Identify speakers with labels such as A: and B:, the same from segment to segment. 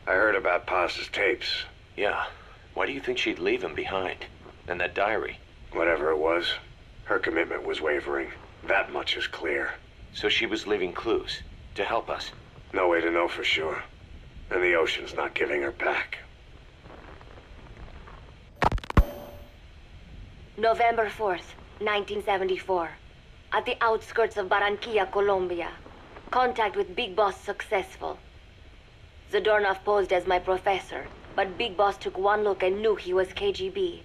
A: I heard about Paz's tapes.
B: Yeah. Why do you think she'd leave him behind? And that diary?
A: Whatever it was, her commitment was wavering. That much is clear.
B: So she was leaving clues to help us.
A: No way to know for sure. And the ocean's not giving her back.
C: November 4th, 1974. At the outskirts of Barranquilla, Colombia. Contact with Big Boss successful. Zadornov posed as my professor, but Big Boss took one look and knew he was KGB.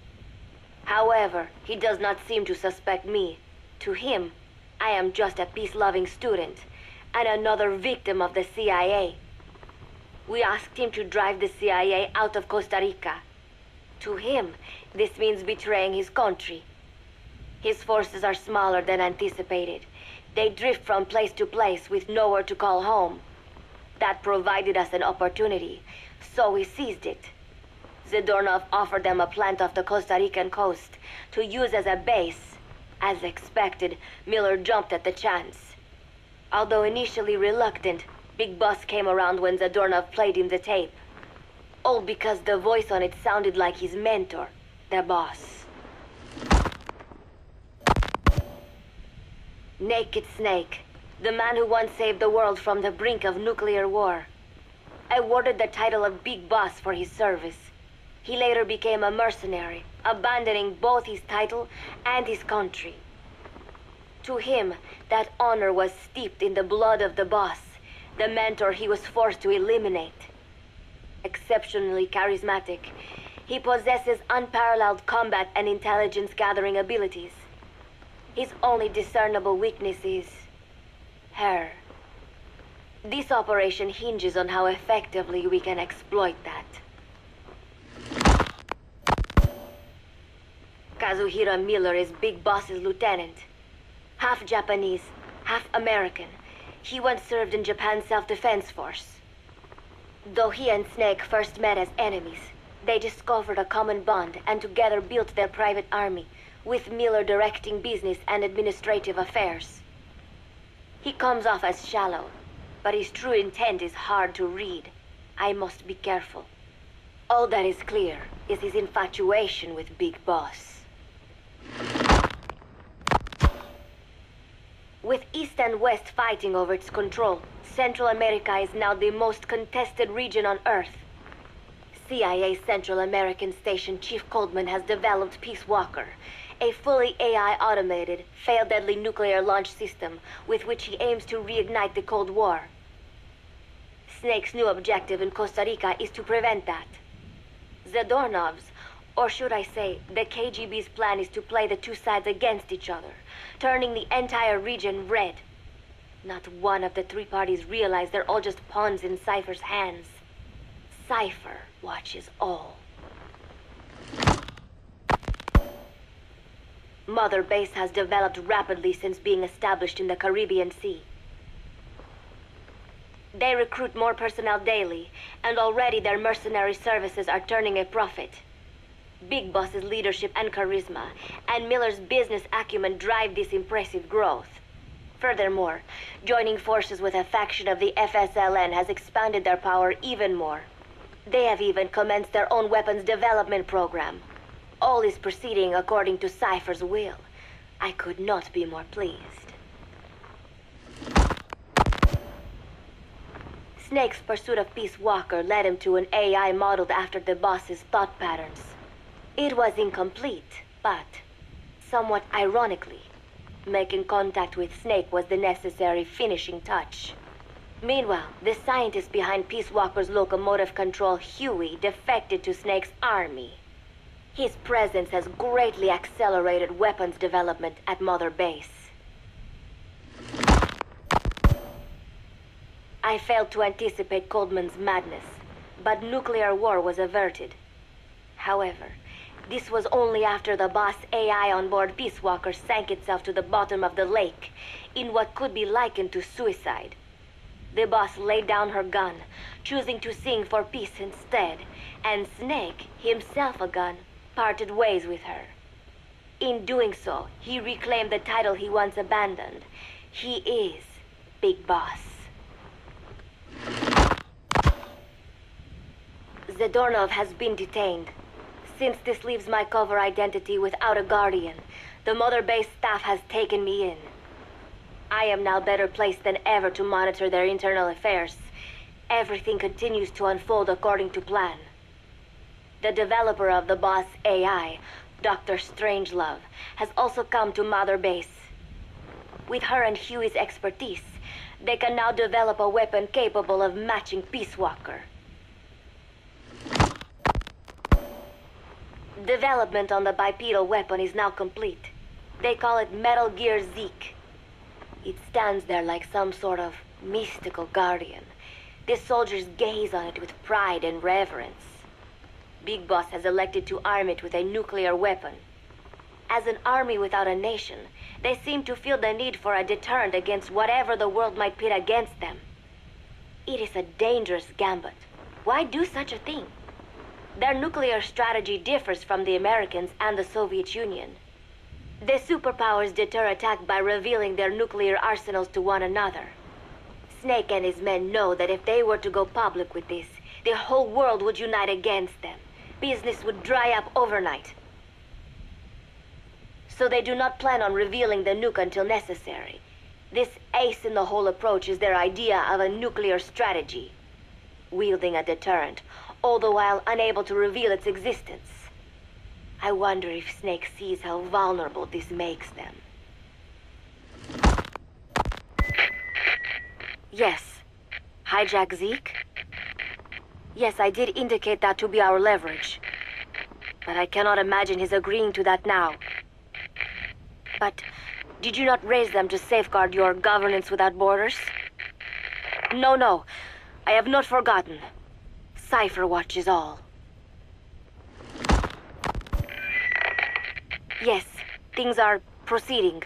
C: However, he does not seem to suspect me. To him, I am just a peace-loving student, and another victim of the CIA. We asked him to drive the CIA out of Costa Rica. To him, this means betraying his country. His forces are smaller than anticipated. They drift from place to place with nowhere to call home. That provided us an opportunity, so we seized it. Zadornov offered them a plant off the Costa Rican coast to use as a base. As expected, Miller jumped at the chance. Although initially reluctant, Big Boss came around when Zadornov played him the tape. All because the voice on it sounded like his mentor, the boss. Naked Snake, the man who once saved the world from the brink of nuclear war. Awarded the title of Big Boss for his service. He later became a mercenary, abandoning both his title and his country. To him, that honor was steeped in the blood of the boss, the mentor he was forced to eliminate. Exceptionally charismatic, he possesses unparalleled combat and intelligence-gathering abilities. His only discernible weakness is her. This operation hinges on how effectively we can exploit that. Kazuhiro Miller is Big Boss's lieutenant. Half Japanese, half American. He once served in Japan's self-defense force. Though he and Snake first met as enemies, they discovered a common bond and together built their private army, with Miller directing business and administrative affairs. He comes off as shallow, but his true intent is hard to read. I must be careful. All that is clear is his infatuation with Big Boss. With East and West fighting over its control, Central America is now the most contested region on Earth. CIA Central American Station Chief Coldman has developed Peace Walker, a fully AI-automated, fail-deadly nuclear launch system with which he aims to reignite the Cold War. Snake's new objective in Costa Rica is to prevent that. Zadornov's, or should I say, the KGB's plan is to play the two sides against each other, turning the entire region red. Not one of the three parties realize they're all just pawns in Cypher's hands. Cypher watches all. Mother Base has developed rapidly since being established in the Caribbean Sea. They recruit more personnel daily, and already their mercenary services are turning a profit. Big Boss's leadership and charisma, and Miller's business acumen drive this impressive growth. Furthermore, joining forces with a faction of the FSLN has expanded their power even more. They have even commenced their own weapons development program. All is proceeding according to Cypher's will. I could not be more pleased. Snake's pursuit of Peace Walker led him to an AI modeled after the boss's thought patterns. It was incomplete, but, somewhat ironically, making contact with Snake was the necessary finishing touch. Meanwhile, the scientist behind Peace Walker's locomotive control, Huey, defected to Snake's army. His presence has greatly accelerated weapons development at Mother Base. I failed to anticipate Coldman's madness, but nuclear war was averted. However, this was only after the boss AI on board Peace Walker sank itself to the bottom of the lake, in what could be likened to suicide. The boss laid down her gun, choosing to sing for peace instead, and Snake, himself a gun, parted ways with her. In doing so, he reclaimed the title he once abandoned. He is Big Boss. Zadornov has been detained. Since this leaves my cover identity without a guardian, the Mother Base staff has taken me in. I am now better placed than ever to monitor their internal affairs. Everything continues to unfold according to plan. The developer of the boss AI, Dr. Strangelove, has also come to Mother Base. With her and Huey's expertise, they can now develop a weapon capable of matching Peace Walker. Development on the bipedal weapon is now complete. They call it Metal Gear Zeke. It stands there like some sort of mystical guardian. The soldiers gaze on it with pride and reverence. Big Boss has elected to arm it with a nuclear weapon. As an army without a nation, they seem to feel the need for a deterrent against whatever the world might pit against them. It is a dangerous gambit. Why do such a thing? Their nuclear strategy differs from the Americans and the Soviet Union. The superpowers deter attack by revealing their nuclear arsenals to one another. Snake and his men know that if they were to go public with this, the whole world would unite against them. Business would dry up overnight. So they do not plan on revealing the nuke until necessary. This ace-in-the-hole approach is their idea of a nuclear strategy. Wielding a deterrent, all the while unable to reveal its existence. I wonder if Snake sees how vulnerable this makes them. Yes. Hijack Zeke? Yes, I did indicate that to be our leverage. But I cannot imagine his agreeing to that now. But did you not raise them to safeguard your governance without borders? No. I have not forgotten. Cypher watches all. Yes, things are proceeding,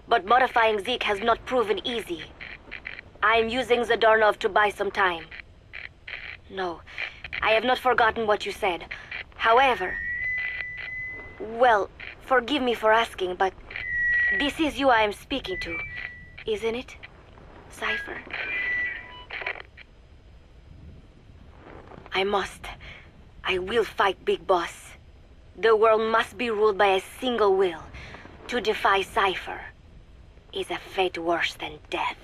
C: but modifying Zeke has not proven easy. I am using Zadornov to buy some time. No, I have not forgotten what you said. However... Well, forgive me for asking, but... This is you I am speaking to, isn't it, Cypher? I will fight Big Boss. The world must be ruled by a single will. To defy Cypher is a fate worse than death.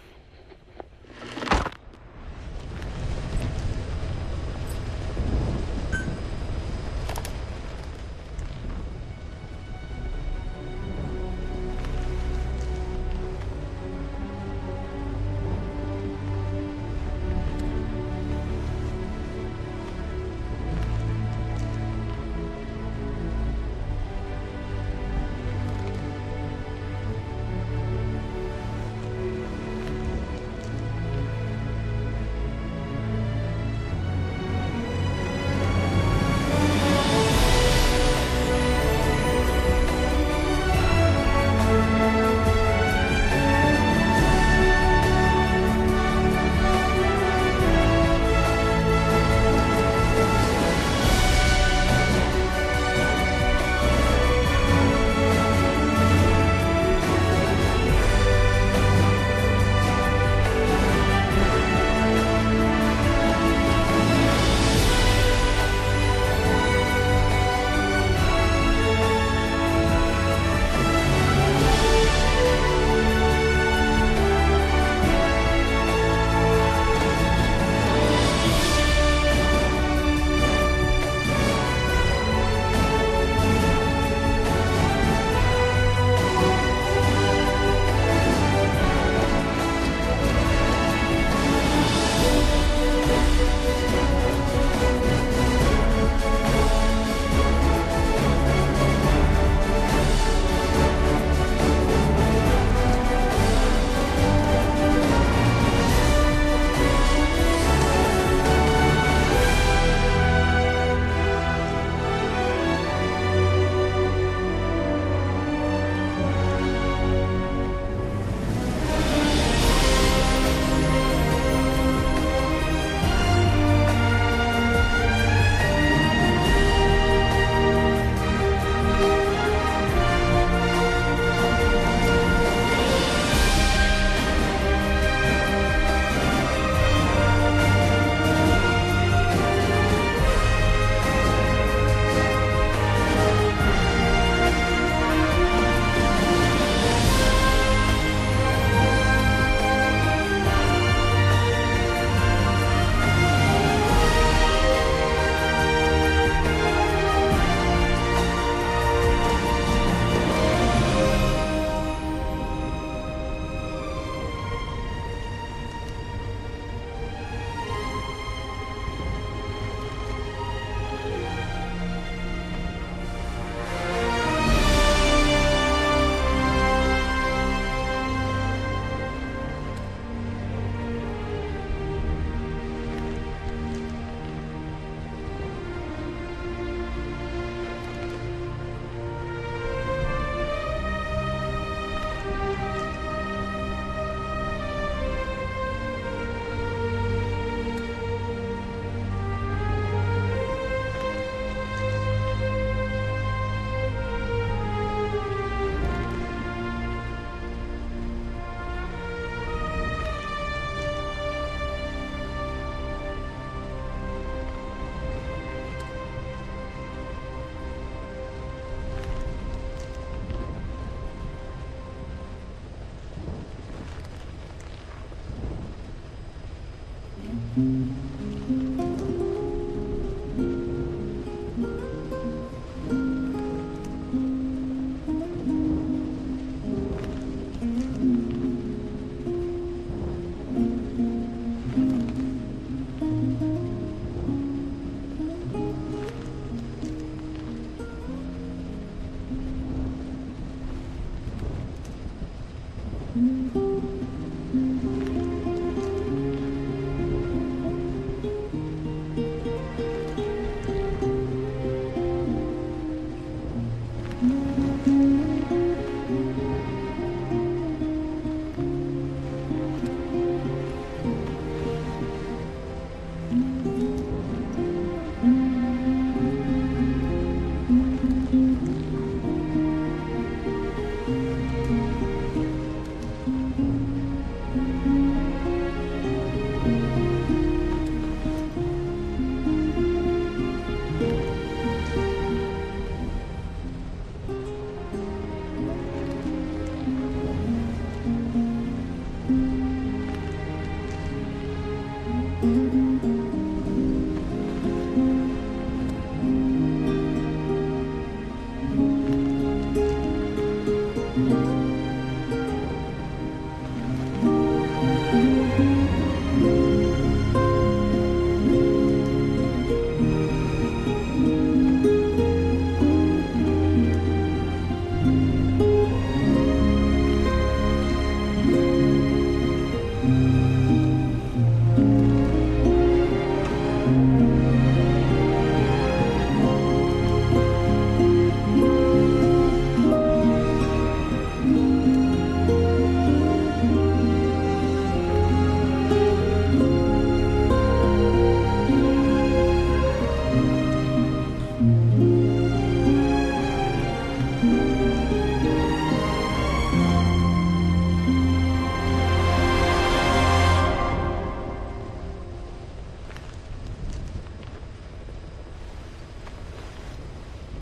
D: you.